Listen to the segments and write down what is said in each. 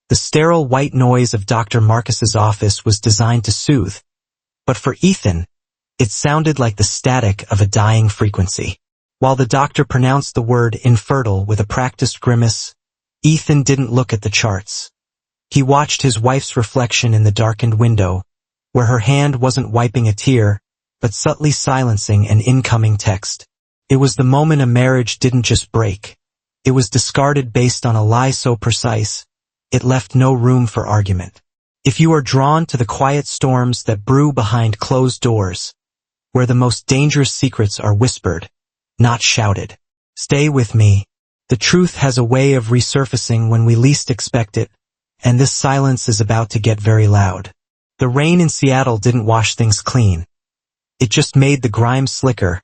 The sterile white noise of Dr. Marcus's office was designed to soothe, but for Ethan, it sounded like the static of a dying frequency. While the doctor pronounced the word infertile with a practiced grimace, Ethan didn't look at the charts. He watched his wife's reflection in the darkened window, where her hand wasn't wiping a tear, but subtly silencing an incoming text. It was the moment a marriage didn't just break. It was discarded based on a lie so precise, it left no room for argument. If you are drawn to the quiet storms that brew behind closed doors, where the most dangerous secrets are whispered, not shouted, stay with me. The truth has a way of resurfacing when we least expect it, and this silence is about to get very loud. The rain in Seattle didn't wash things clean. It just made the grime slicker,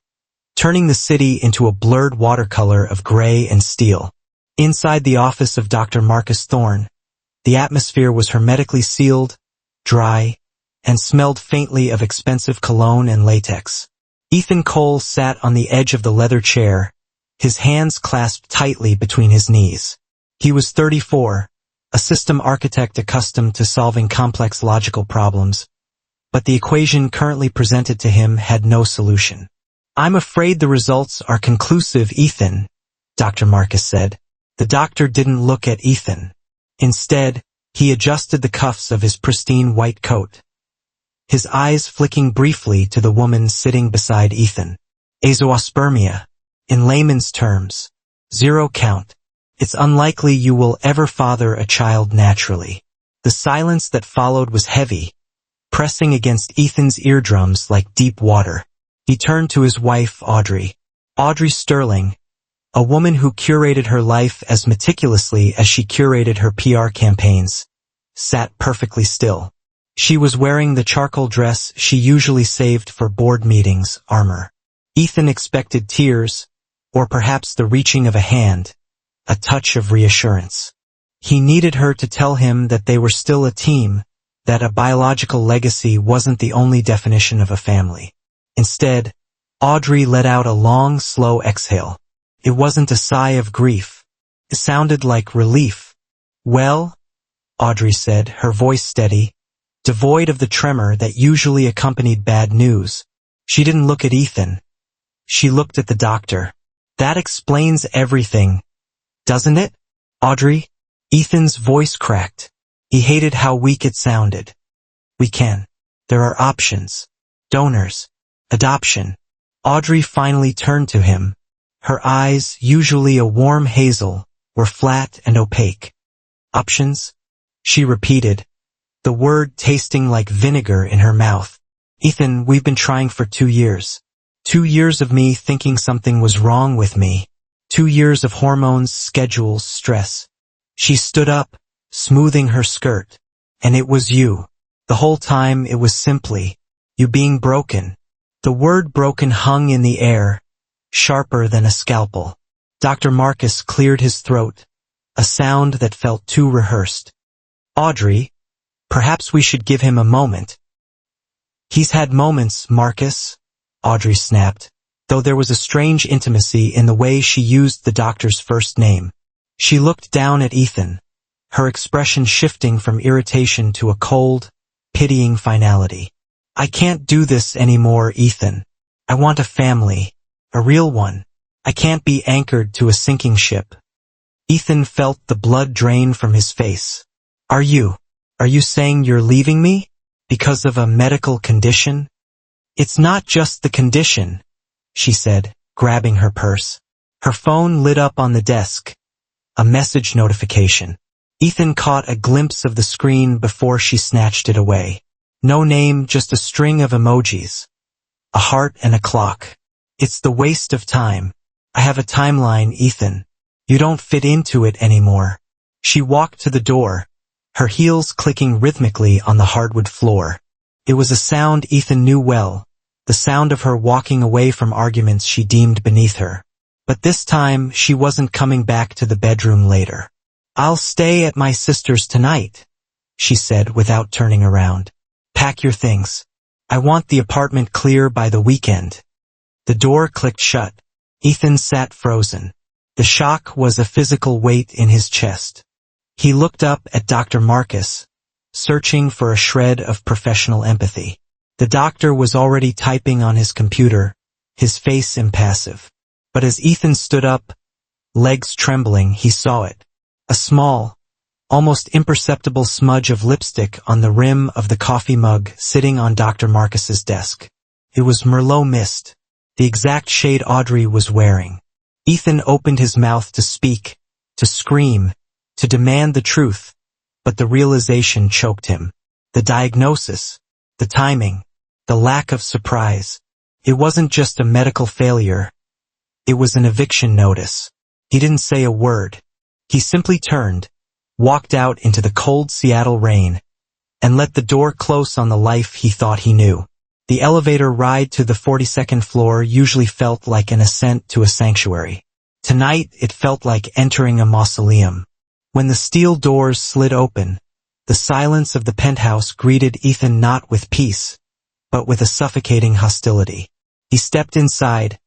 turning the city into a blurred watercolor of gray and steel. Inside the office of Dr. Marcus Thorne, the atmosphere was hermetically sealed, dry, and smelled faintly of expensive cologne and latex. Ethan Cole sat on the edge of the leather chair, his hands clasped tightly between his knees. He was 34, a system architect accustomed to solving complex logical problems, but the equation currently presented to him had no solution. I'm afraid the results are conclusive, Ethan, Dr. Marcus said. The doctor didn't look at Ethan. Instead, he adjusted the cuffs of his pristine white coat, his eyes flicking briefly to the woman sitting beside Ethan. Azoospermia. In layman's terms, 0 count. It's unlikely you will ever father a child naturally. The silence that followed was heavy, pressing against Ethan's eardrums like deep water. He turned to his wife, Audrey. Audrey Sterling, a woman who curated her life as meticulously as she curated her PR campaigns, sat perfectly still. She was wearing the charcoal dress she usually saved for board meetings, armor. Ethan expected tears, or perhaps the reaching of a hand, a touch of reassurance. He needed her to tell him that they were still a team, that a biological legacy wasn't the only definition of a family. Instead, Audrey let out a long, slow exhale. It wasn't a sigh of grief. It sounded like relief. Well, Audrey said, her voice steady, devoid of the tremor that usually accompanied bad news. She didn't look at Ethan. She looked at the doctor. That explains everything, doesn't it, Audrey? Ethan's voice cracked. He hated how weak it sounded. We can. There are options. Donors. Adoption. Audrey finally turned to him. Her eyes, usually a warm hazel, were flat and opaque. Options? She repeated, the word tasting like vinegar in her mouth. Ethan, we've been trying for 2 years. 2 years of me thinking something was wrong with me. 2 years of hormones, schedules, stress. She stood up, smoothing her skirt. And it was you. The whole time it was simply, you being broken. The word broken hung in the air, sharper than a scalpel. Dr. Marcus cleared his throat, a sound that felt too rehearsed. Audrey, perhaps we should give him a moment. He's had moments, Marcus, Audrey snapped, though there was a strange intimacy in the way she used the doctor's first name. She looked down at Ethan, her expression shifting from irritation to a cold, pitying finality. I can't do this anymore, Ethan. I want a family. A real one. I can't be anchored to a sinking ship. Ethan felt the blood drain from his face. Are you saying you're leaving me? Because of a medical condition? It's not just the condition, she said, grabbing her purse. Her phone lit up on the desk. A message notification. Ethan caught a glimpse of the screen before she snatched it away. No name, just a string of emojis. A heart and a clock. It's the waste of time. I have a timeline, Ethan. You don't fit into it anymore. She walked to the door, her heels clicking rhythmically on the hardwood floor. It was a sound Ethan knew well, the sound of her walking away from arguments she deemed beneath her. But this time, she wasn't coming back to the bedroom later. I'll stay at my sister's tonight, she said without turning around. Pack your things. I want the apartment clear by the weekend. The door clicked shut. Ethan sat frozen. The shock was a physical weight in his chest. He looked up at Dr. Marcus, searching for a shred of professional empathy. The doctor was already typing on his computer, his face impassive. But as Ethan stood up, legs trembling, he saw it. A small, almost imperceptible smudge of lipstick on the rim of the coffee mug sitting on Dr. Marcus's desk. It was Merlot Mist, the exact shade Audrey was wearing. Ethan opened his mouth to speak, to scream, to demand the truth, but the realization choked him. The diagnosis, the timing, the lack of surprise. It wasn't just a medical failure. It was an eviction notice. He didn't say a word. He simply turned, walked out into the cold Seattle rain, and let the door close on the life he thought he knew. The elevator ride to the 42nd floor usually felt like an ascent to a sanctuary. Tonight it felt like entering a mausoleum. When the steel doors slid open, the silence of the penthouse greeted Ethan not with peace, but with a suffocating hostility. He stepped inside,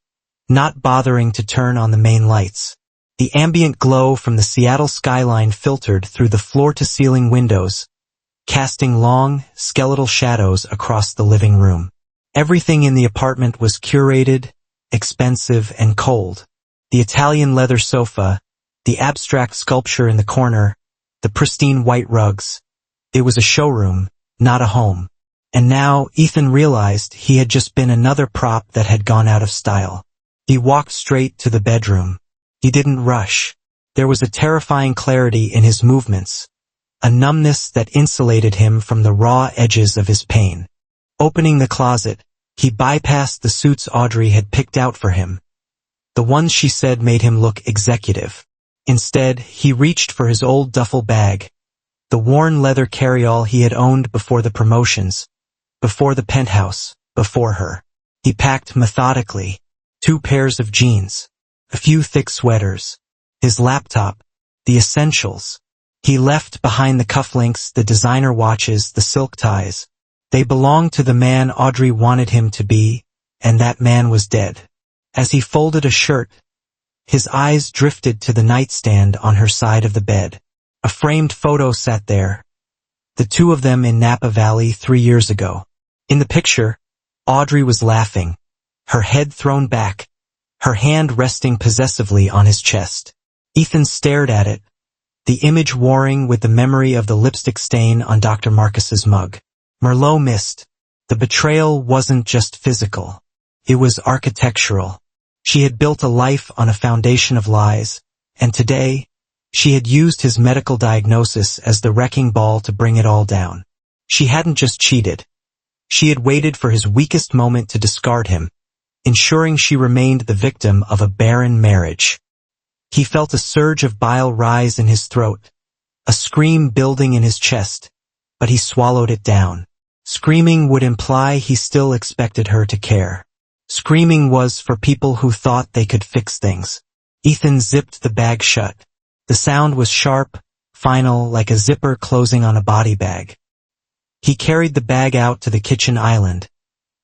not bothering to turn on the main lights. The ambient glow from the Seattle skyline filtered through the floor-to-ceiling windows, casting long, skeletal shadows across the living room. Everything in the apartment was curated, expensive, and cold. The Italian leather sofa, the abstract sculpture in the corner, the pristine white rugs. It was a showroom, not a home. And now Ethan realized he had just been another prop that had gone out of style. He walked straight to the bedroom. He didn't rush. There was a terrifying clarity in his movements, a numbness that insulated him from the raw edges of his pain. Opening the closet, he bypassed the suits Audrey had picked out for him. The ones she said made him look executive. Instead, he reached for his old duffel bag, the worn leather carryall he had owned before the promotions, before the penthouse, before her. He packed methodically, 2 pairs of jeans, a few thick sweaters, his laptop, the essentials. He left behind the cufflinks, the designer watches, the silk ties. They belonged to the man Audrey wanted him to be, and that man was dead. As he folded a shirt, his eyes drifted to the nightstand on her side of the bed. A framed photo sat there, the 2 of them in Napa Valley 3 years ago. In the picture, Audrey was laughing, her head thrown back, her hand resting possessively on his chest. Ethan stared at it, the image warring with the memory of the lipstick stain on Dr. Marcus's mug. Merlot Mist. The betrayal wasn't just physical. It was architectural. She had built a life on a foundation of lies, and today, she had used his medical diagnosis as the wrecking ball to bring it all down. She hadn't just cheated. She had waited for his weakest moment to discard him, ensuring she remained the victim of a barren marriage. He felt a surge of bile rise in his throat, a scream building in his chest, but he swallowed it down. Screaming would imply he still expected her to care. Screaming was for people who thought they could fix things. Ethan zipped the bag shut. The sound was sharp, final, like a zipper closing on a body bag. He carried the bag out to the kitchen island,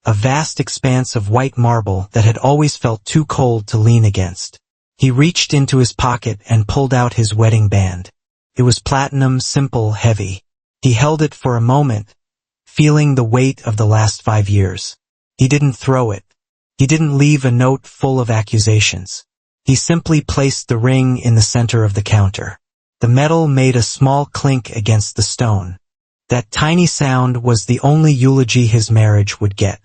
a vast expanse of white marble that had always felt too cold to lean against. He reached into his pocket and pulled out his wedding band. It was platinum, simple, heavy. He held it for a moment, feeling the weight of the last 5 years. He didn't throw it. He didn't leave a note full of accusations. He simply placed the ring in the center of the counter. The metal made a small clink against the stone. That tiny sound was the only eulogy his marriage would get.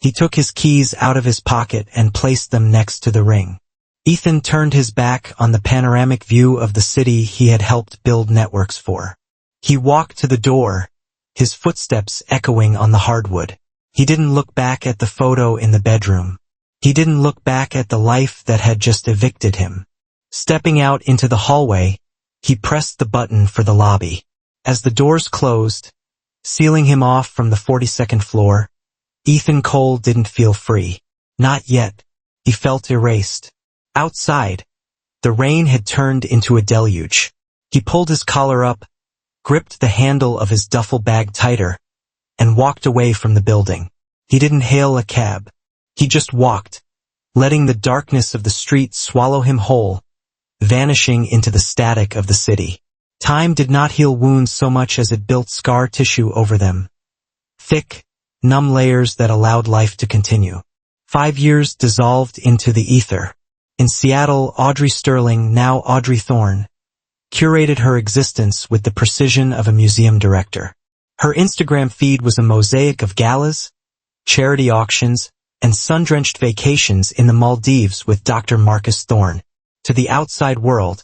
He took his keys out of his pocket and placed them next to the ring. Ethan turned his back on the panoramic view of the city he had helped build networks for. He walked to the door, his footsteps echoing on the hardwood. He didn't look back at the photo in the bedroom. He didn't look back at the life that had just evicted him. Stepping out into the hallway, he pressed the button for the lobby. As the doors closed, sealing him off from the 42nd floor, Ethan Cole didn't feel free. Not yet. He felt erased. Outside, the rain had turned into a deluge. He pulled his collar up, gripped the handle of his duffel bag tighter, and walked away from the building. He didn't hail a cab. He just walked, letting the darkness of the street swallow him whole, vanishing into the static of the city. Time did not heal wounds so much as it built scar tissue over them. Thick, numb layers that allowed life to continue. 5 years dissolved into the ether. In Seattle, Audrey Sterling, now Audrey Thorne, curated her existence with the precision of a museum director. Her Instagram feed was a mosaic of galas, charity auctions, and sun-drenched vacations in the Maldives with Dr. Marcus Thorne. To the outside world,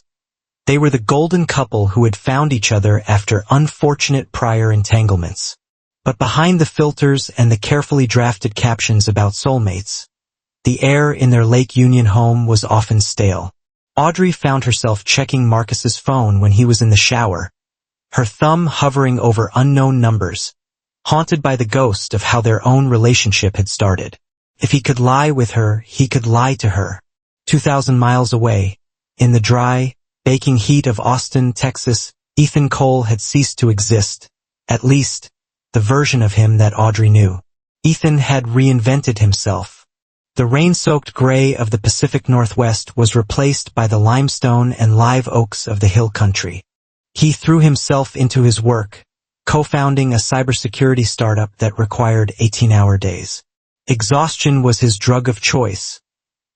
they were the golden couple who had found each other after unfortunate prior entanglements. But behind the filters and the carefully drafted captions about soulmates, the air in their Lake Union home was often stale. Audrey found herself checking Marcus's phone when he was in the shower, her thumb hovering over unknown numbers, haunted by the ghost of how their own relationship had started. If he could lie with her, he could lie to her. 2,000 miles away, in the dry, baking heat of Austin, Texas, Ethan Cole had ceased to exist, at least, the version of him that Audrey knew. Ethan had reinvented himself. The rain-soaked gray of the Pacific Northwest was replaced by the limestone and live oaks of the hill country. He threw himself into his work, co-founding a cybersecurity startup that required 18-hour days. Exhaustion was his drug of choice.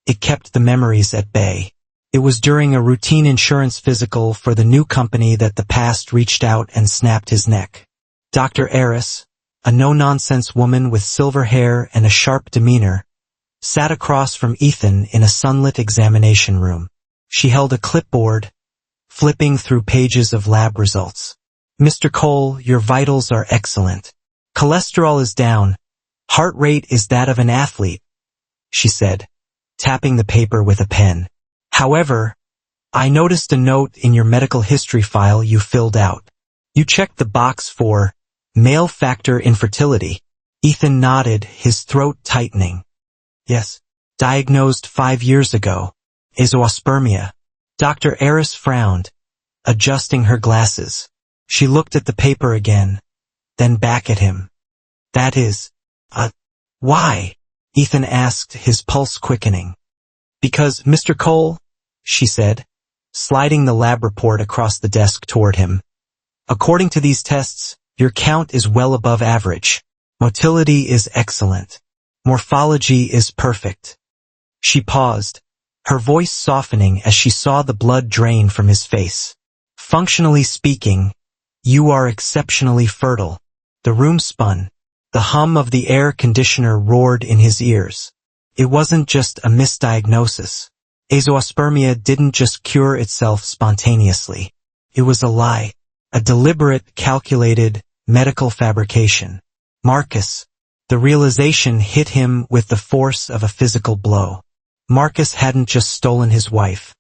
It kept the memories at bay. It was during a routine insurance physical for the new company that the past reached out and snapped his neck. Dr. Eris, a no-nonsense woman with silver hair and a sharp demeanor, sat across from Ethan in a sunlit examination room. She held a clipboard, flipping through pages of lab results. "Mr. Cole, your vitals are excellent. Cholesterol is down. Heart rate is that of an athlete," she said, tapping the paper with a pen. "However, I noticed a note in your medical history file you filled out. You checked the box for male factor infertility." Ethan nodded, his throat tightening. "Yes. Diagnosed 5 years ago. Azoospermia." Dr. Eris frowned, adjusting her glasses. She looked at the paper again, then back at him. "That is, why?" Ethan asked, his pulse quickening. "Because, Mr. Cole," she said, sliding the lab report across the desk toward him. "According to these tests, your count is well above average. Motility is excellent. Morphology is perfect." She paused, her voice softening as she saw the blood drain from his face. "Functionally speaking, you are exceptionally fertile." The room spun. The hum of the air conditioner roared in his ears. It wasn't just a misdiagnosis. Azoospermia didn't just cure itself spontaneously. It was a lie. A deliberate, calculated, medical fabrication. Marcus. The realization hit him with the force of a physical blow. Marcus hadn't just stolen his wife.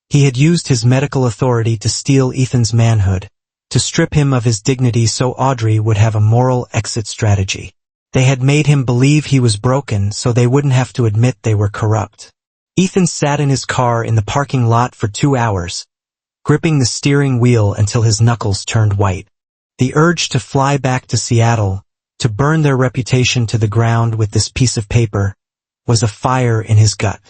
He had used his medical authority to steal Ethan's manhood, to strip him of his dignity so Audrey would have a moral exit strategy. They had made him believe he was broken so they wouldn't have to admit they were corrupt. Ethan sat in his car in the parking lot for 2 hours, gripping the steering wheel until his knuckles turned white. The urge to fly back to Seattle, to burn their reputation to the ground with this piece of paper, was a fire in his gut.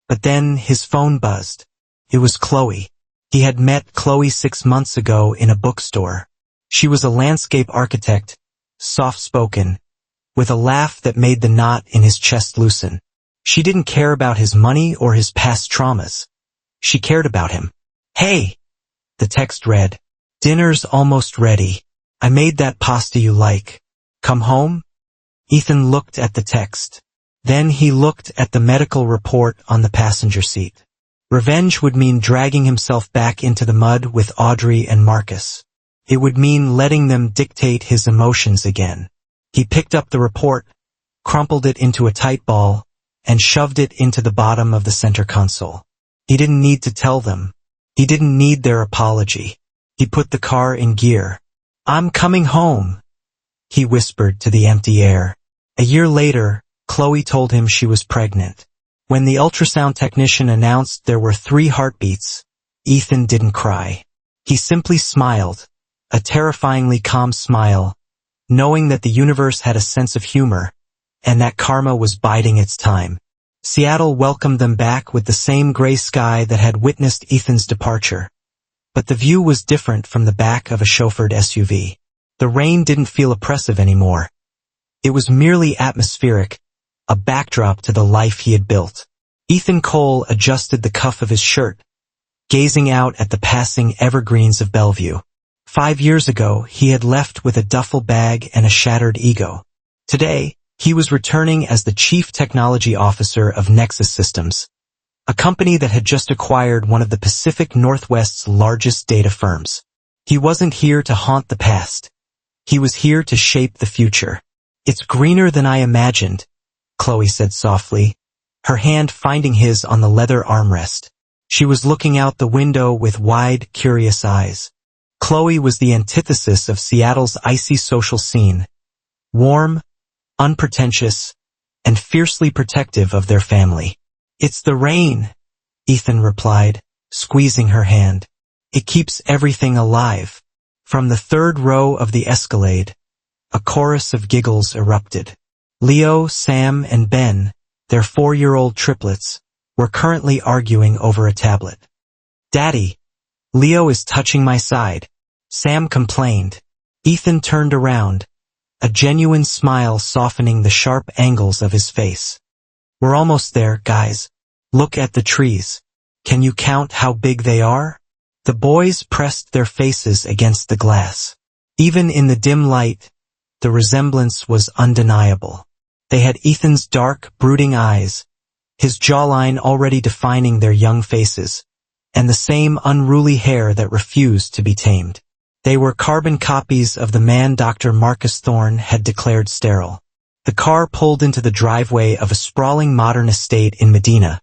But then his phone buzzed. It was Chloe. He had met Chloe 6 months ago in a bookstore. She was a landscape architect, soft-spoken, with a laugh that made the knot in his chest loosen. She didn't care about his money or his past traumas. She cared about him. "Hey," the text read, "dinner's almost ready. I made that pasta you like. Come home?" Ethan looked at the text. Then he looked at the medical report on the passenger seat. Revenge would mean dragging himself back into the mud with Audrey and Marcus. It would mean letting them dictate his emotions again. He picked up the report, crumpled it into a tight ball, and shoved it into the bottom of the center console. He didn't need to tell them. He didn't need their apology. He put the car in gear. "I'm coming home," he whispered to the empty air. A year later, Chloe told him she was pregnant. When the ultrasound technician announced there were 3 heartbeats, Ethan didn't cry. He simply smiled, a terrifyingly calm smile, knowing that the universe had a sense of humor, and that karma was biding its time. Seattle welcomed them back with the same gray sky that had witnessed Ethan's departure. But the view was different from the back of a chauffeured SUV. The rain didn't feel oppressive anymore. It was merely atmospheric, a backdrop to the life he had built. Ethan Cole adjusted the cuff of his shirt, gazing out at the passing evergreens of Bellevue. 5 years ago, he had left with a duffel bag and a shattered ego. Today, he was returning as the Chief Technology Officer of Nexus Systems, a company that had just acquired one of the Pacific Northwest's largest data firms. He wasn't here to haunt the past. He was here to shape the future. "It's greener than I imagined," Chloe said softly, her hand finding his on the leather armrest. She was looking out the window with wide, curious eyes. Chloe was the antithesis of Seattle's icy social scene, warm, unpretentious, and fiercely protective of their family. "It's the rain," Ethan replied, squeezing her hand. "It keeps everything alive." From the third row of the Escalade, a chorus of giggles erupted. Leo, Sam, and Ben, their 4-year-old triplets, were currently arguing over a tablet. "Daddy, Leo is touching my side," Sam complained. Ethan turned around, a genuine smile softening the sharp angles of his face. "We're almost there, guys. Look at the trees. Can you count how big they are?" The boys pressed their faces against the glass. Even in the dim light, the resemblance was undeniable. They had Ethan's dark, brooding eyes, his jawline already defining their young faces, and the same unruly hair that refused to be tamed. They were carbon copies of the man Dr. Marcus Thorne had declared sterile. The car pulled into the driveway of a sprawling modern estate in Medina,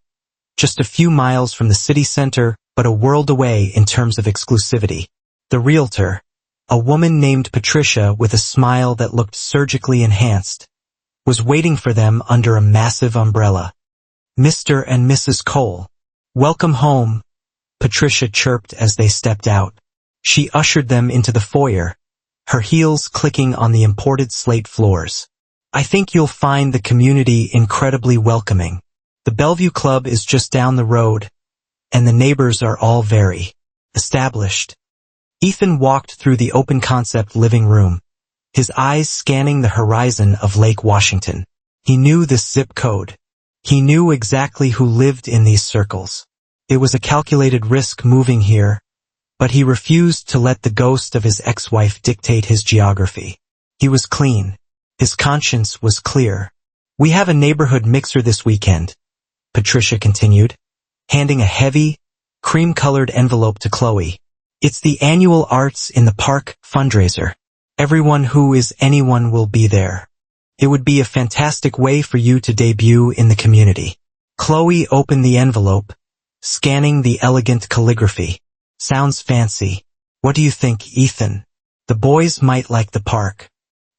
just a few miles from the city center, but a world away in terms of exclusivity. The realtor, a woman named Patricia with a smile that looked surgically enhanced, was waiting for them under a massive umbrella. "Mr. and Mrs. Cole, welcome home," Patricia chirped as they stepped out. She ushered them into the foyer, her heels clicking on the imported slate floors. "I think you'll find the community incredibly welcoming. The Bellevue Club is just down the road, and the neighbors are all very established." Ethan walked through the open-concept living room, his eyes scanning the horizon of Lake Washington. He knew this zip code. He knew exactly who lived in these circles. It was a calculated risk moving here, but he refused to let the ghost of his ex-wife dictate his geography. He was clean. His conscience was clear. "We have a neighborhood mixer this weekend," Patricia continued, handing a heavy, cream-colored envelope to Chloe. "It's the annual Arts in the Park fundraiser. Everyone who is anyone will be there. It would be a fantastic way for you to debut in the community." Chloe opened the envelope, scanning the elegant calligraphy. "Sounds fancy. What do you think, Ethan? The boys might like the park."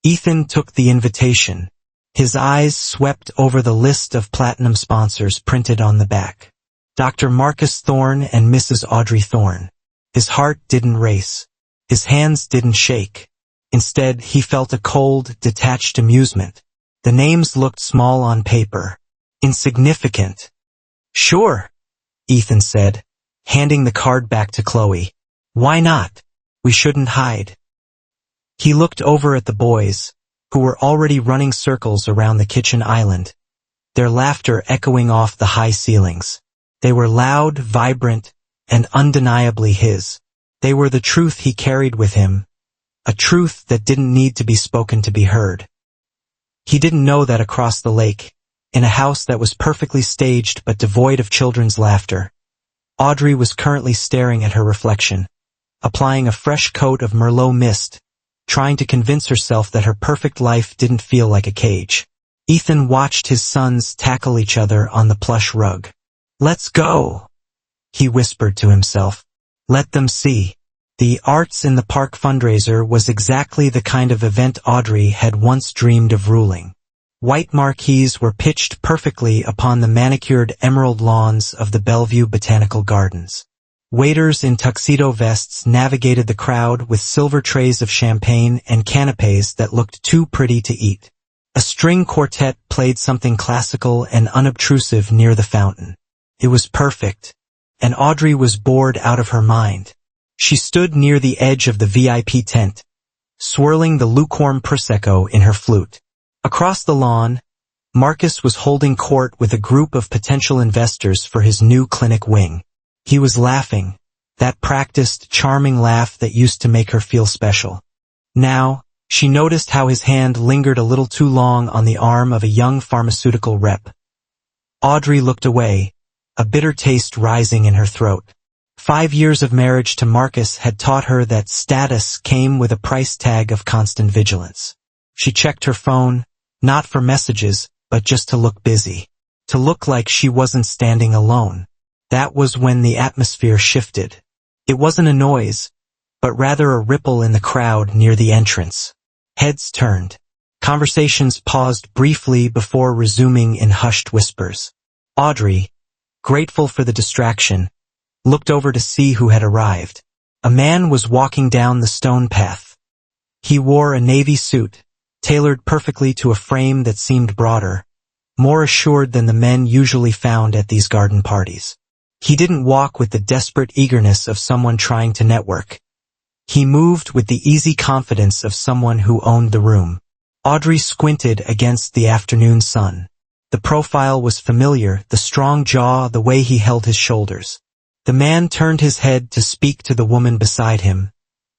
Ethan took the invitation. His eyes swept over the list of platinum sponsors printed on the back. Dr. Marcus Thorne and Mrs. Audrey Thorne. His heart didn't race. His hands didn't shake. Instead, he felt a cold, detached amusement. The names looked small on paper, insignificant. "Sure," Ethan said, handing the card back to Chloe. "Why not? We shouldn't hide." He looked over at the boys, who were already running circles around the kitchen island, their laughter echoing off the high ceilings. They were loud, vibrant, and undeniably his. They were the truth he carried with him, a truth that didn't need to be spoken to be heard. He didn't know that across the lake, in a house that was perfectly staged but devoid of children's laughter, Audrey was currently staring at her reflection, applying a fresh coat of Merlot mist, trying to convince herself that her perfect life didn't feel like a cage. Ethan watched his sons tackle each other on the plush rug. "Let's go," he whispered to himself. "Let them see." The Arts in the Park fundraiser was exactly the kind of event Audrey had once dreamed of ruling. White marquees were pitched perfectly upon the manicured emerald lawns of the Bellevue Botanical Gardens. Waiters in tuxedo vests navigated the crowd with silver trays of champagne and canapes that looked too pretty to eat. A string quartet played something classical and unobtrusive near the fountain. It was perfect, and Audrey was bored out of her mind. She stood near the edge of the VIP tent, swirling the lukewarm Prosecco in her flute. Across the lawn, Marcus was holding court with a group of potential investors for his new clinic wing. He was laughing, that practiced, charming laugh that used to make her feel special. Now, she noticed how his hand lingered a little too long on the arm of a young pharmaceutical rep. Audrey looked away, a bitter taste rising in her throat. 5 years of marriage to Marcus had taught her that status came with a price tag of constant vigilance. She checked her phone, not for messages, but just to look busy. To look like she wasn't standing alone. That was when the atmosphere shifted. It wasn't a noise, but rather a ripple in the crowd near the entrance. Heads turned. Conversations paused briefly before resuming in hushed whispers. Audrey, grateful for the distraction, looked over to see who had arrived. A man was walking down the stone path. He wore a navy suit, tailored perfectly to a frame that seemed broader, more assured than the men usually found at these garden parties. He didn't walk with the desperate eagerness of someone trying to network. He moved with the easy confidence of someone who owned the room. Audrey squinted against the afternoon sun. The profile was familiar, the strong jaw, the way he held his shoulders. The man turned his head to speak to the woman beside him,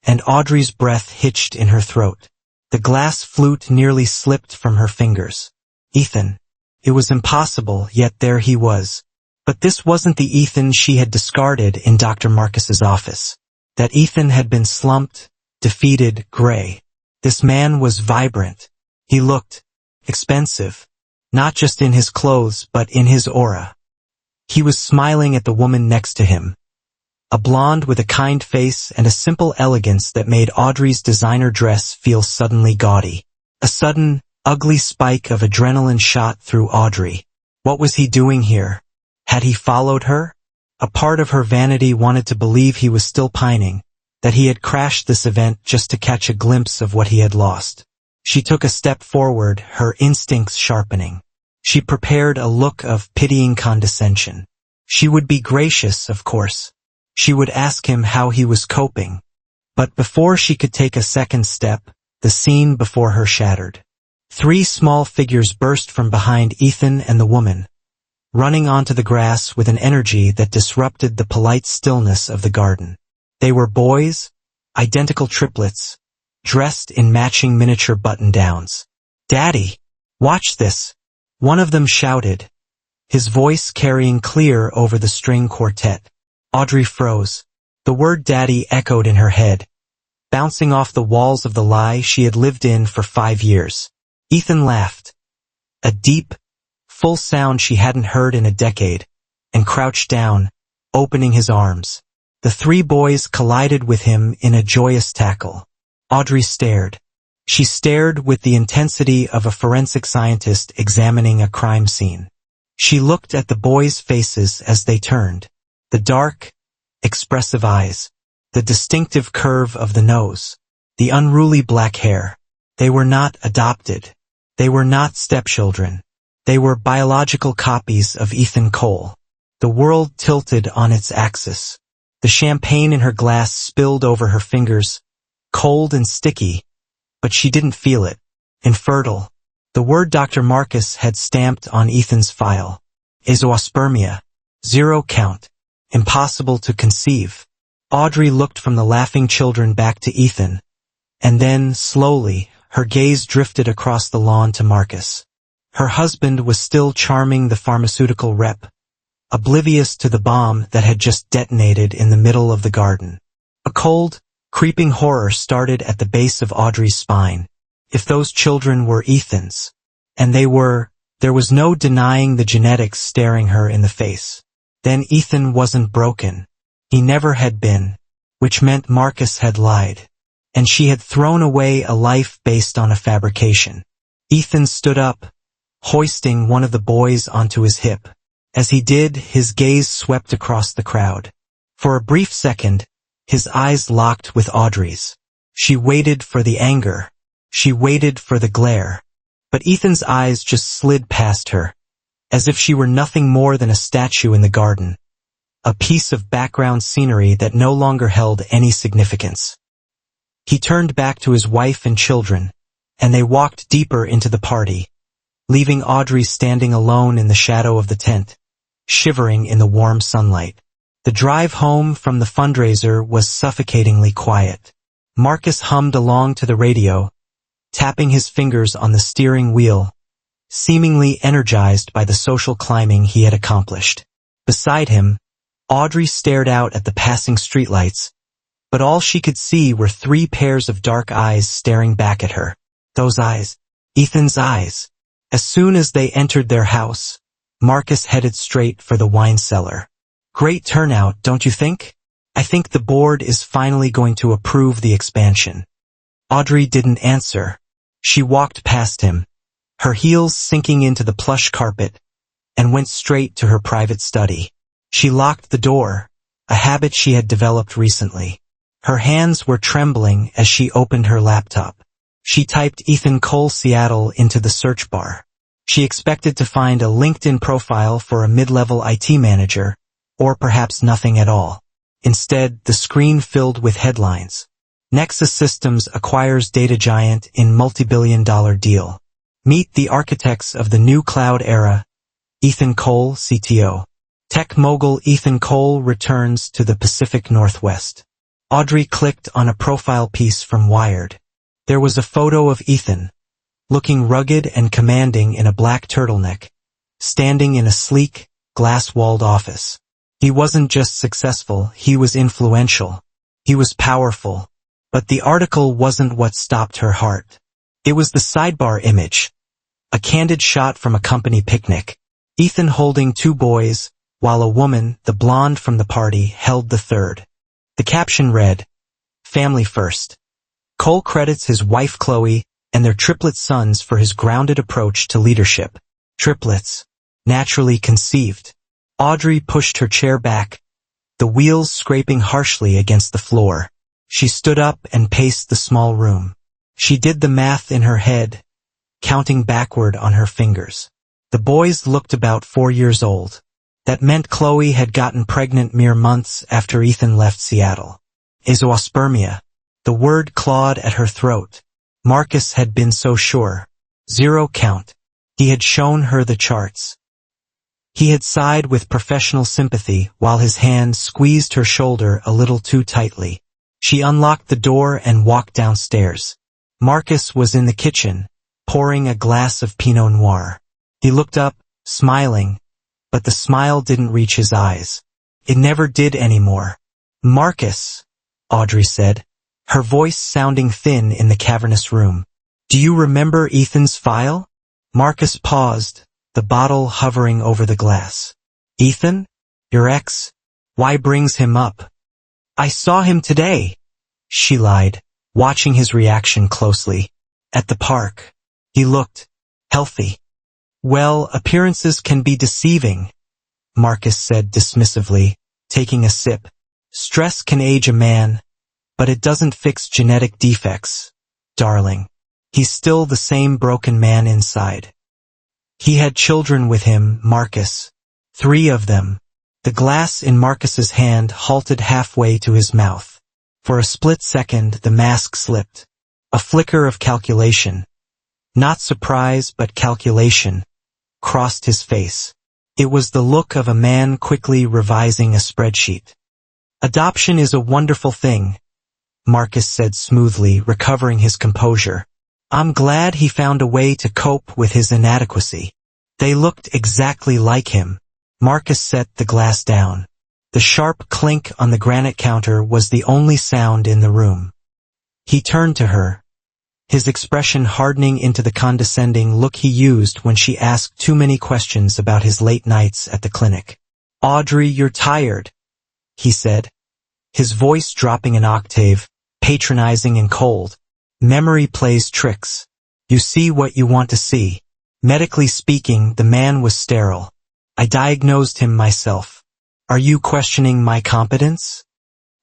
and Audrey's breath hitched in her throat. The glass flute nearly slipped from her fingers. Ethan. It was impossible, yet there he was. But this wasn't the Ethan she had discarded in Dr. Marcus's office. That Ethan had been slumped, defeated, gray. This man was vibrant. He looked expensive, not just in his clothes but in his aura. He was smiling at the woman next to him. A blonde with a kind face and a simple elegance that made Audrey's designer dress feel suddenly gaudy. A sudden, ugly spike of adrenaline shot through Audrey. What was he doing here? Had he followed her? A part of her vanity wanted to believe he was still pining, that he had crashed this event just to catch a glimpse of what he had lost. She took a step forward, her instincts sharpening. She prepared a look of pitying condescension. She would be gracious, of course. She would ask him how he was coping. But before she could take a second step, the scene before her shattered. 3 small figures burst from behind Ethan and the woman, running onto the grass with an energy that disrupted the polite stillness of the garden. They were boys, identical triplets, dressed in matching miniature button-downs. "Daddy, watch this," one of them shouted, his voice carrying clear over the string quartet. Audrey froze. The word daddy echoed in her head, bouncing off the walls of the lie she had lived in for 5 years. Ethan laughed. A deep, full sound she hadn't heard in a decade, and crouched down, opening his arms. The 3 boys collided with him in a joyous tackle. Audrey stared. She stared with the intensity of a forensic scientist examining a crime scene. She looked at the boys' faces as they turned. The dark, expressive eyes, the distinctive curve of the nose, the unruly black hair. They were not adopted. They were not stepchildren. They were biological copies of Ethan Cole. The world tilted on its axis. The champagne in her glass spilled over her fingers, cold and sticky, but she didn't feel it. Infertile. The word Dr. Marcus had stamped on Ethan's file. Azoospermia. 0 count. Impossible to conceive. Audrey looked from the laughing children back to Ethan, and then, slowly, her gaze drifted across the lawn to Marcus. Her husband was still charming the pharmaceutical rep, oblivious to the bomb that had just detonated in the middle of the garden. A cold, creeping horror started at the base of Audrey's spine. If those children were Ethan's, and they were, there was no denying the genetics staring her in the face. Then Ethan wasn't broken. He never had been, which meant Marcus had lied, and she had thrown away a life based on a fabrication. Ethan stood up, hoisting one of the boys onto his hip. As he did, his gaze swept across the crowd. For a brief second, his eyes locked with Audrey's. She waited for the anger. She waited for the glare. But Ethan's eyes just slid past her, as if she were nothing more than a statue in the garden. a piece of background scenery that no longer held any significance. He turned back to his wife and children, and they walked deeper into the party, leaving Audrey standing alone in the shadow of the tent, shivering in the warm sunlight. The drive home from the fundraiser was suffocatingly quiet. Marcus hummed along to the radio, tapping his fingers on the steering wheel, seemingly energized by the social climbing he had accomplished. Beside him, Audrey stared out at the passing streetlights, but all she could see were 3 pairs of dark eyes staring back at her. Those eyes, Ethan's eyes. As soon as they entered their house, Marcus headed straight for the wine cellar. Great turnout, don't you think? I think the board is finally going to approve the expansion. Audrey didn't answer. She walked past him, her heels sinking into the plush carpet, and went straight to her private study. She locked the door, a habit she had developed recently. Her hands were trembling as she opened her laptop. She typed Ethan Cole Seattle into the search bar. She expected to find a LinkedIn profile for a mid-level IT manager, or perhaps nothing at all. Instead, the screen filled with headlines. Nexus Systems acquires data giant in multi-billion-dollar deal. Meet the architects of the new cloud era, Ethan Cole, CTO. Tech mogul Ethan Cole returns to the Pacific Northwest. Audrey clicked on a profile piece from Wired. There was a photo of Ethan, looking rugged and commanding in a black turtleneck, standing in a sleek, glass-walled office. He wasn't just successful, he was influential. He was powerful. But the article wasn't what stopped her heart. It was the sidebar image, a candid shot from a company picnic. Ethan holding 2 boys, while a woman, the blonde from the party, held the third. The caption read, "Family First." Cole credits his wife Chloe and their triplet sons for his grounded approach to leadership. Triplets, naturally conceived. Audrey pushed her chair back, the wheels scraping harshly against the floor. She stood up and paced the small room. She did the math in her head, counting backward on her fingers. The boys looked about 4 years old. That meant Chloe had gotten pregnant mere months after Ethan left Seattle. Zoospermia. The word clawed at her throat. Marcus had been so sure. 0 count. He had shown her the charts. He had sighed with professional sympathy while his hand squeezed her shoulder a little too tightly. She unlocked the door and walked downstairs. Marcus was in the kitchen, pouring a glass of Pinot Noir. He looked up, smiling, but the smile didn't reach his eyes. It never did anymore. "Marcus," Audrey said, her voice sounding thin in the cavernous room. "Do you remember Ethan's file?" Marcus paused, the bottle hovering over the glass. "Ethan? Your ex? Why brings him up?" "I saw him today," she lied, watching his reaction closely. "At the park. He looked healthy." "Well, appearances can be deceiving," Marcus said dismissively, taking a sip. "Stress can age a man, but it doesn't fix genetic defects, darling. He's still the same broken man inside." He had children with him, Marcus. 3 of them. The glass in Marcus's hand halted halfway to his mouth. For a split second, the mask slipped. A flicker of calculation, not surprise but calculation, crossed his face. It was the look of a man quickly revising a spreadsheet. "Adoption is a wonderful thing," Marcus said smoothly, recovering his composure. "I'm glad he found a way to cope with his inadequacy." They looked exactly like him. Marcus set the glass down. The sharp clink on the granite counter was the only sound in the room. He turned to her, his expression hardening into the condescending look he used when she asked too many questions about his late nights at the clinic. "Audrey, you're tired," he said, his voice dropping an octave, patronizing and cold. "Memory plays tricks. You see what you want to see." Medically speaking, the man was sterile. "I diagnosed him myself. Are you questioning my competence?"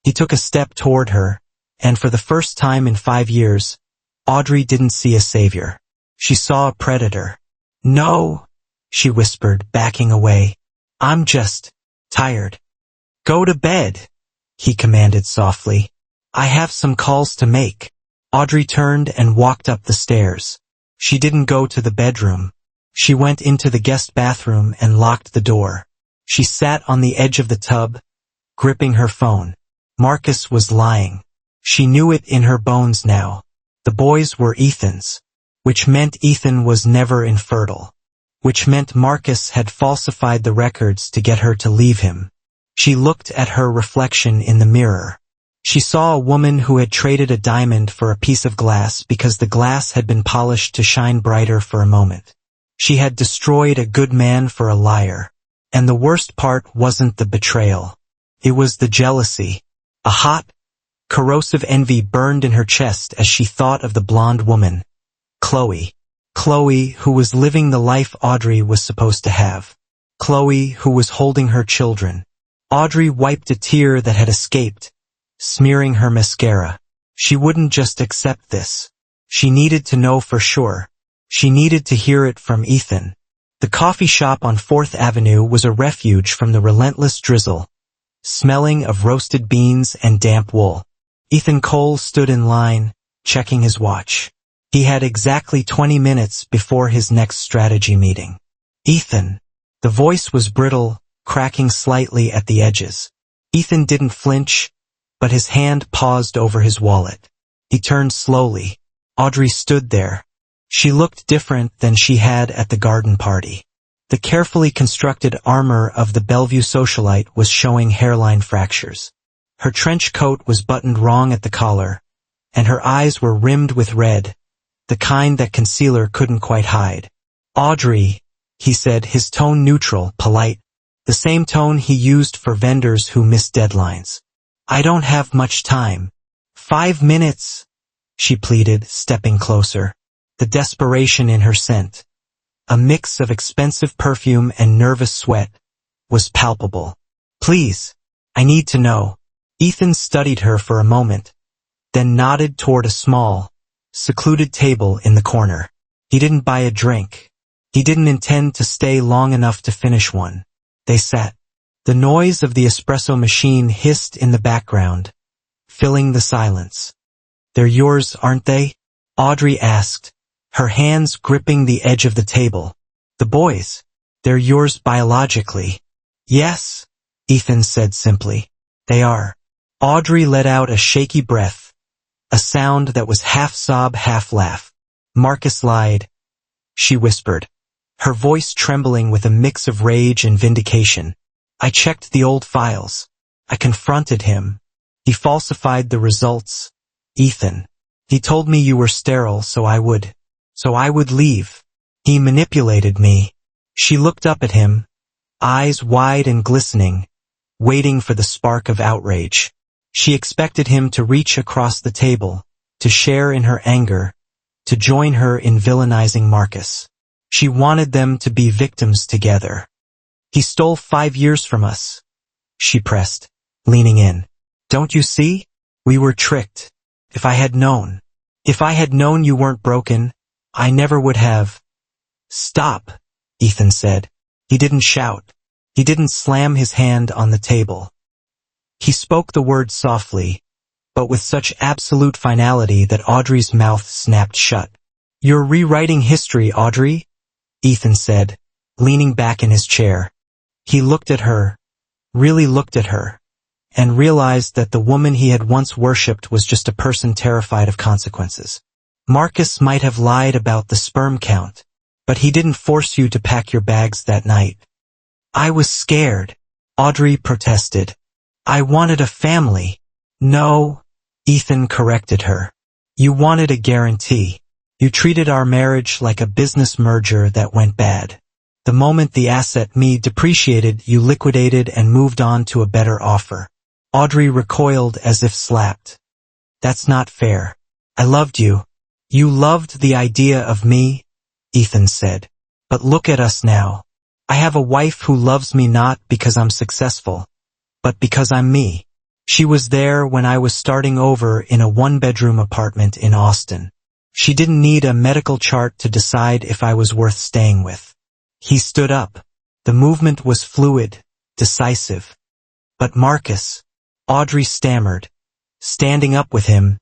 He took a step toward her, and for the first time in 5 years, Audrey didn't see a savior. She saw a predator. "No," she whispered, backing away. "I'm just tired." Go to bed, he commanded softly. I have some calls to make. Audrey turned and walked up the stairs. She didn't go to the bedroom. She went into the guest bathroom and locked the door. She sat on the edge of the tub, gripping her phone. Marcus was lying. She knew it in her bones now. The boys were Ethan's, which meant Ethan was never infertile, which meant Marcus had falsified the records to get her to leave him. She looked at her reflection in the mirror. She saw a woman who had traded a diamond for a piece of glass because the glass had been polished to shine brighter for a moment. She had destroyed a good man for a liar. And the worst part wasn't the betrayal. It was the jealousy. A hot, corrosive envy burned in her chest as she thought of the blonde woman, Chloe. Chloe, who was living the life Audrey was supposed to have. Chloe, who was holding her children. Audrey wiped a tear that had escaped, smearing her mascara. She wouldn't just accept this. She needed to know for sure. She needed to hear it from Ethan. The coffee shop on 4th Avenue was a refuge from the relentless drizzle, smelling of roasted beans and damp wool. Ethan Cole stood in line, checking his watch. He had exactly 20 minutes before his next strategy meeting. Ethan. The voice was brittle, cracking slightly at the edges. Ethan didn't flinch, but his hand paused over his wallet. He turned slowly. Audrey stood there. She looked different than she had at the garden party. The carefully constructed armor of the Bellevue socialite was showing hairline fractures. Her trench coat was buttoned wrong at the collar, and her eyes were rimmed with red, the kind that concealer couldn't quite hide. Audrey, he said, his tone neutral, polite, the same tone he used for vendors who missed deadlines. I don't have much time. 5 minutes, she pleaded, stepping closer. The desperation in her scent, a mix of expensive perfume and nervous sweat, was palpable. Please, I need to know. Ethan studied her for a moment, then nodded toward a small, secluded table in the corner. He didn't buy a drink. He didn't intend to stay long enough to finish one. They sat. The noise of the espresso machine hissed in the background, filling the silence. They're yours, aren't they? Audrey asked, her hands gripping the edge of the table. The boys. They're yours biologically. Yes, Ethan said simply. They are. Audrey let out a shaky breath, a sound that was half sob, half laugh. Marcus lied, she whispered, her voice trembling with a mix of rage and vindication. I checked the old files. I confronted him. He falsified the results. Ethan. He told me you were sterile, so I would leave. He manipulated me. She looked up at him, eyes wide and glistening, waiting for the spark of outrage. She expected him to reach across the table, to share in her anger, to join her in villainizing Marcus. She wanted them to be victims together. He stole 5 years from us, she pressed, leaning in. Don't you see? We were tricked. If I had known you weren't broken, I never would have. Stop, Ethan said. He didn't shout. He didn't slam his hand on the table. He spoke the words softly, but with such absolute finality that Audrey's mouth snapped shut. You're rewriting history, Audrey, Ethan said, leaning back in his chair. He looked at her, really looked at her, and realized that the woman he had once worshipped was just a person terrified of consequences. Marcus might have lied about the sperm count, but he didn't force you to pack your bags that night. I was scared, Audrey protested. I wanted a family. No, Ethan corrected her. You wanted a guarantee. You treated our marriage like a business merger that went bad. The moment the asset me depreciated, you liquidated and moved on to a better offer. Audrey recoiled as if slapped. That's not fair. I loved you. You loved the idea of me, Ethan said. But look at us now. I have a wife who loves me not because I'm successful, but because I'm me. She was there when I was starting over in a 1-bedroom apartment in Austin. She didn't need a medical chart to decide if I was worth staying with. He stood up. The movement was fluid, decisive. But Marcus, Audrey stammered, standing up with him,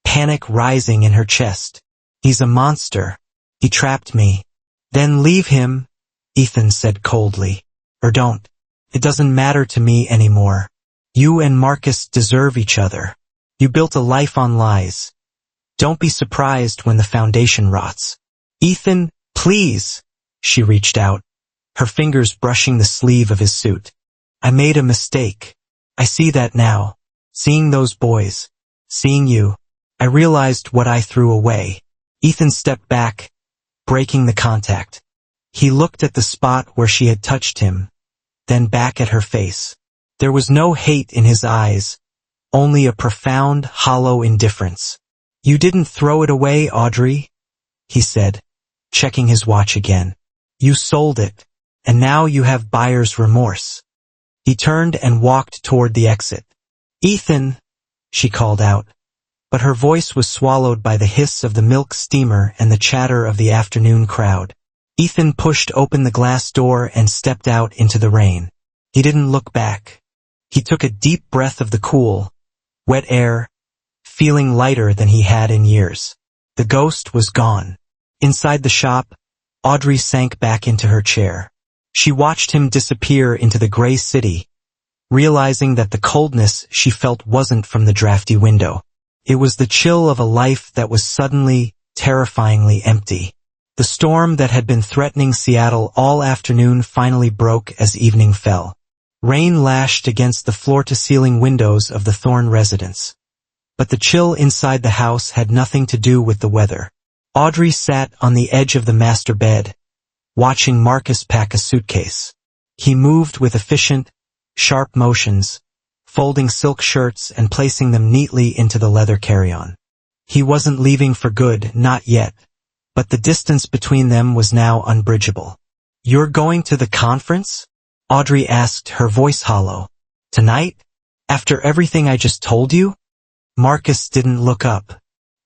panic rising in her chest. He's a monster. He trapped me. Then leave him, Ethan said coldly. Or don't. It doesn't matter to me anymore. You and Marcus deserve each other. You built a life on lies. Don't be surprised when the foundation rots. Ethan, please, she reached out, her fingers brushing the sleeve of his suit. I made a mistake. I see that now. Seeing those boys. Seeing you. I realized what I threw away. Ethan stepped back, breaking the contact. He looked at the spot where she had touched him, then back at her face. There was no hate in his eyes, only a profound, hollow indifference. You didn't throw it away, Audrey, he said, checking his watch again. You sold it, and now you have buyer's remorse. He turned and walked toward the exit. Ethan, she called out, but her voice was swallowed by the hiss of the milk steamer and the chatter of the afternoon crowd. Ethan pushed open the glass door and stepped out into the rain. He didn't look back. He took a deep breath of the cool, wet air, feeling lighter than he had in years. The ghost was gone. Inside the shop, Audrey sank back into her chair. She watched him disappear into the gray city, realizing that the coldness she felt wasn't from the drafty window. It was the chill of a life that was suddenly, terrifyingly empty. The storm that had been threatening Seattle all afternoon finally broke as evening fell. Rain lashed against the floor-to-ceiling windows of the Thorne residence. But the chill inside the house had nothing to do with the weather. Audrey sat on the edge of the master bed, watching Marcus pack a suitcase. He moved with efficient, sharp motions, folding silk shirts and placing them neatly into the leather carry-on. He wasn't leaving for good, not yet, but the distance between them was now unbridgeable. You're going to the conference? Audrey asked, her voice hollow. Tonight? After everything I just told you? Marcus didn't look up.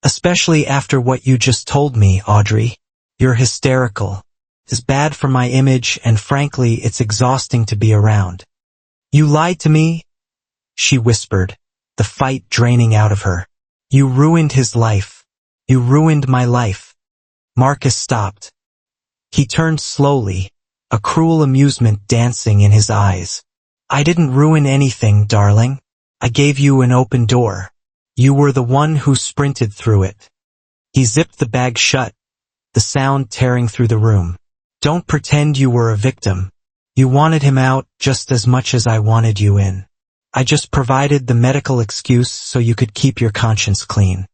Especially after what you just told me, Audrey. You're hysterical. It's bad for my image, and frankly, it's exhausting to be around. You lied to me? She whispered, the fight draining out of her. You ruined his life. You ruined my life. Marcus stopped. He turned slowly, a cruel amusement dancing in his eyes. I didn't ruin anything, darling. I gave you an open door. You were the one who sprinted through it. He zipped the bag shut, the sound tearing through the room. Don't pretend you were a victim. You wanted him out just as much as I wanted you in. I just provided the medical excuse so you could keep your conscience clean.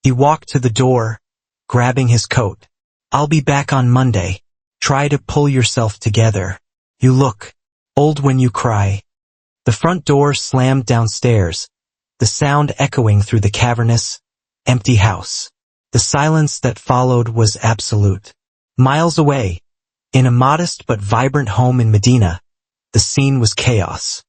He walked to the door, grabbing his coat. I'll be back on Monday. Try to pull yourself together. You look old when you cry. The front door slammed downstairs, the sound echoing through the cavernous, empty house. The silence that followed was absolute. Miles away, in a modest but vibrant home in Medina, the scene was chaos.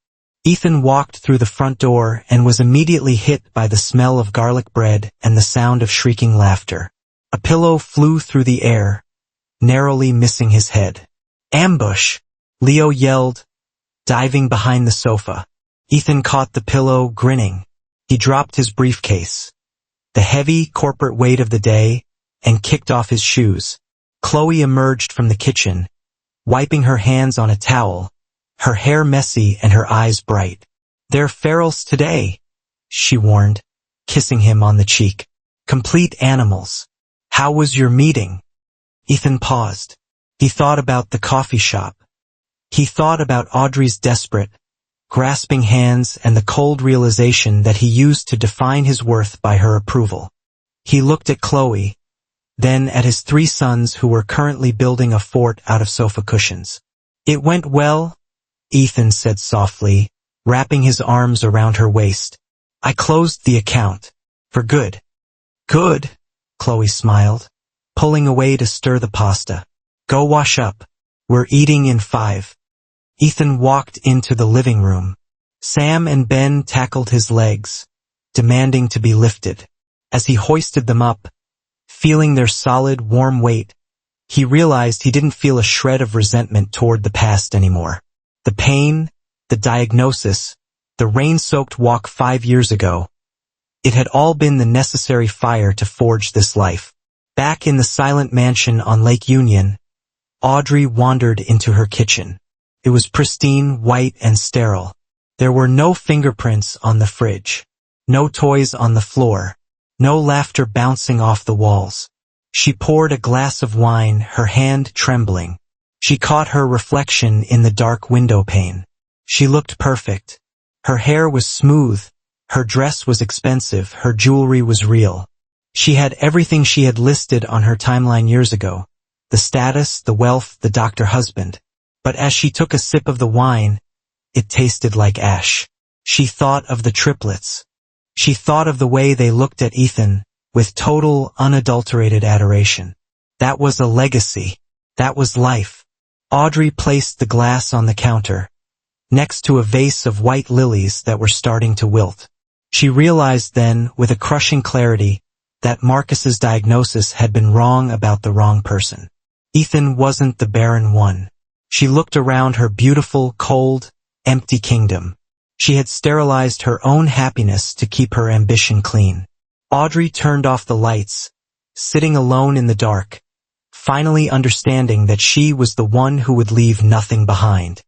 Ethan walked through the front door and was immediately hit by the smell of garlic bread and the sound of shrieking laughter. A pillow flew through the air, narrowly missing his head. Ambush! Leo yelled, diving behind the sofa. Ethan caught the pillow, grinning. He dropped his briefcase, the heavy corporate weight of the day, and kicked off his shoes. Chloe emerged from the kitchen, wiping her hands on a towel, her hair messy and her eyes bright. They're ferals today, she warned, kissing him on the cheek. Complete animals. How was your meeting? Ethan paused. He thought about the coffee shop. He thought about Audrey's desperate, grasping hands and the cold realization that he used to define his worth by her approval. He looked at Chloe, then at his 3 sons who were currently building a fort out of sofa cushions. It went well, Ethan said softly, wrapping his arms around her waist. I closed the account. For good. Good, Chloe smiled, pulling away to stir the pasta. Go wash up. We're eating in 5. Ethan walked into the living room. Sam and Ben tackled his legs, demanding to be lifted. As he hoisted them up, feeling their solid, warm weight, he realized he didn't feel a shred of resentment toward the past anymore. The pain, the diagnosis, the rain-soaked walk 5 years ago. It had all been the necessary fire to forge this life. Back in the silent mansion on Lake Union, Audrey wandered into her kitchen. It was pristine, white, and sterile. There were no fingerprints on the fridge, no toys on the floor, no laughter bouncing off the walls. She poured a glass of wine, her hand trembling. She caught her reflection in the dark window pane. She looked perfect. Her hair was smooth, her dress was expensive, her jewelry was real. She had everything she had listed on her timeline years ago: the status, the wealth, the doctor husband. But as she took a sip of the wine, it tasted like ash. She thought of the triplets. She thought of the way they looked at Ethan, with total, unadulterated adoration. That was a legacy. That was life. Audrey placed the glass on the counter, next to a vase of white lilies that were starting to wilt. She realized then, with a crushing clarity, that Marcus's diagnosis had been wrong about the wrong person. Ethan wasn't the barren one. She looked around her beautiful, cold, empty kingdom. She had sterilized her own happiness to keep her ambition clean. Audrey turned off the lights, sitting alone in the dark, finally understanding that she was the one who would leave nothing behind.